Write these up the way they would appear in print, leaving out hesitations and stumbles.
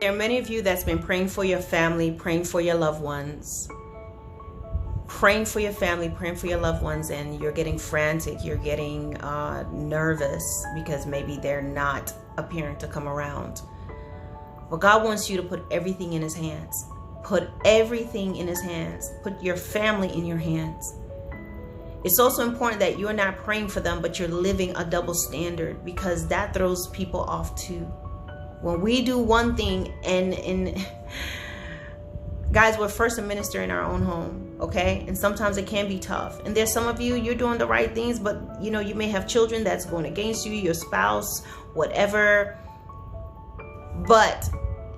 There are many of you that's been praying for your family, praying for your loved ones, praying for your family, praying for your loved ones, and you're getting frantic, you're getting nervous because maybe they're not appearing to come around. But God wants you to put everything in his hands. Put everything in his hands. Put your family in your hands. It's also important that you're not praying for them, but you're living a double standard, because that throws people off too. When we do one thing, and guys, we're first a minister in our own home, okay? And sometimes it can be tough. And there's some of you, you're doing the right things, but you know, you may have children that's going against you, your spouse, whatever. But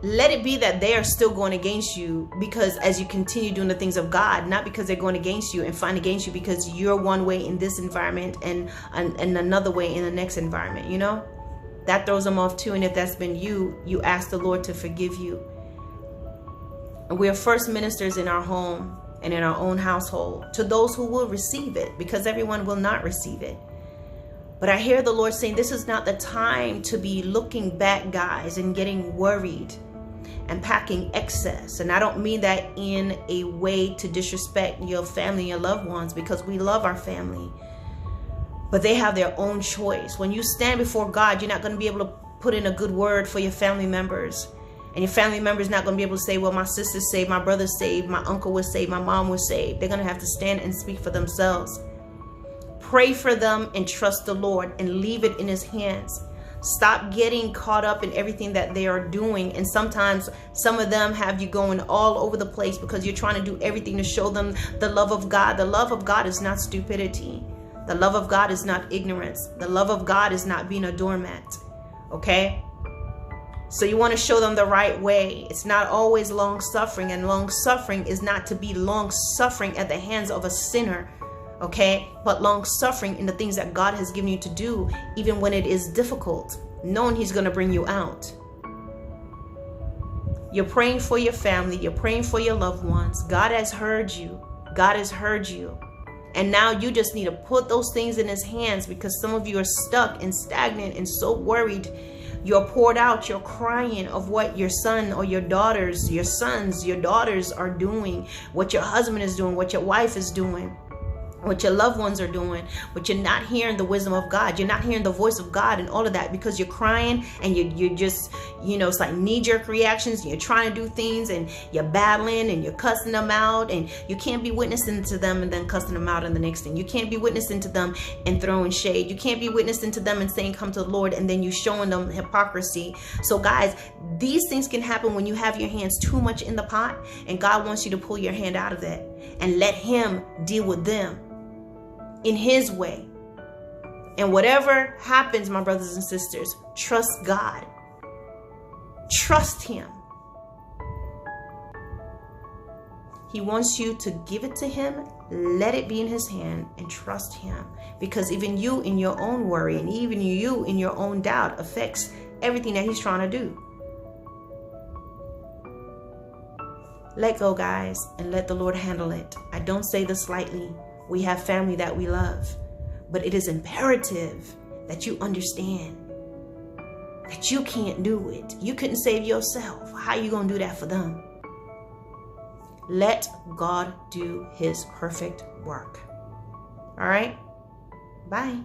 let it be that they are still going against you, because as you continue doing the things of God, not because they're going against you and fighting against you because you're one way in this environment and another way in the next environment, you know? That throws them off too. And if that's been you, you ask the Lord to forgive you. And we are first ministers in our home and in our own household to those who will receive it, because everyone will not receive it. But I hear the Lord saying this is not the time to be looking back, guys, and getting worried and packing excess. And I don't mean that in a way to disrespect your family and your loved ones, because we love our family. But they have their own choice. When you stand before God, you're not going to be able to put in a good word for your family members. And your family members not going to be able to say, well, my sister's saved, my brother's saved, my uncle was saved, my mom was saved. They're going to have to stand and speak for themselves. Pray for them and trust the Lord and leave it in his hands. Stop getting caught up in everything that they are doing. And sometimes some of them have you going all over the place because you're trying to do everything to show them the love of God. The love of God is not stupidity. The love of God is not ignorance. The love of God is not being a doormat. Okay? So you want to show them the right way. It's not always long suffering, and long suffering is not to be long suffering at the hands of a sinner. Okay? But long suffering in the things that God has given you to do, even when it is difficult, knowing he's going to bring you out. You're praying for your family. You're praying for your loved ones. God has heard you. God has heard you. And now you just need to put those things in his hands, because some of you are stuck and stagnant and so worried. You're poured out, you're crying of what your son or your daughters, your sons, your daughters are doing, what your husband is doing, what your wife is doing, what your loved ones are doing. But you're not hearing the wisdom of God. You're not hearing the voice of God and all of that, because you're crying and you're just, you know, it's like knee-jerk reactions. And you're trying to do things and you're battling and you're cussing them out, and you can't be witnessing to them and then cussing them out in the next thing. You can't be witnessing to them and throwing shade. You can't be witnessing to them and saying, come to the Lord, and then you showing them hypocrisy. So guys, these things can happen when you have your hands too much in the pot, and God wants you to pull your hand out of that and let him deal with them in his way. And whatever happens, my brothers and sisters, trust God. Trust him. He wants you to give it to him, let it be in his hand, and trust him. Because even you in your own worry, and even you in your own doubt, affects everything that he's trying to do. Let go, guys, and let the Lord handle it. I don't say this lightly. We have family that we love, but it is imperative that you understand that you can't do it. You couldn't save yourself. How are you going to do that for them? Let God do his perfect work. All right? Bye.